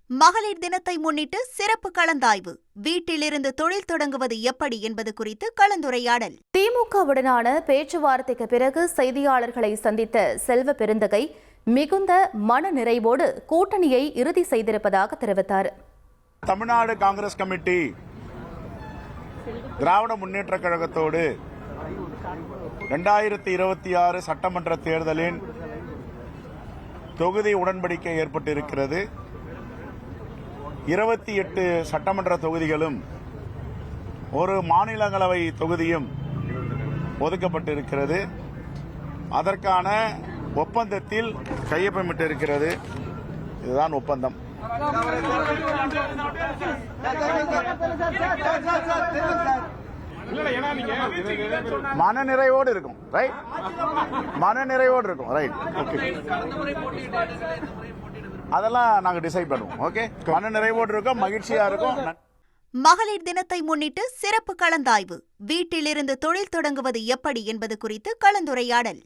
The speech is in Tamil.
மகளிர் தினத்தை முன்னிட்டு சிறப்பு கலந்தாய்வு. வீட்டிலிருந்து தொழில் தொடங்குவது எப்படி என்பது குறித்து கலந்துரையாடல். திமுகவுடனான பேச்சுவார்த்தைக்கு பிறகு செய்தியாளர்களை சந்தித்த செல்வ பெருந்தகை மிகுந்த மன நிறைவோடு கூட்டணியை இறுதி செய்திருப்பதாக தெரிவித்தார். தமிழ்நாடு காங்கிரஸ் கமிட்டி திராவிட முன்னேற்ற கழகத்தோடு 2026 சட்டமன்ற தேர்தலின் தொகுதி உடன்படிக்கை ஏற்பட்டிருக்கிறது. 28 சட்டமன்ற தொகுதிகளும் ஒரு மாநிலங்களவை தொகுதியும் ஒதுக்கப்பட்டிருக்கிறது. அதற்கான ஒப்பந்தத்தில் கையொப்பமிட்டிருக்கிறது. இதுதான் ஒப்பந்தம். மனநிறைவோடு இருக்கும். ரைட், மனநிறைவோடு இருக்கும். Right, okay. அதெல்லாம் நாங்க டிசைட் பண்ணுவோம். ஓகே, மனநிறைவோடு இருக்கும், மகிழ்ச்சியா இருக்கும். மகளிர் தினத்தை முன்னிட்டு சிறப்பு கலந்தாய்வு. வீட்டிலிருந்து தொழில் தொடங்குவது எப்படி என்பது குறித்து கலந்துரையாடல்.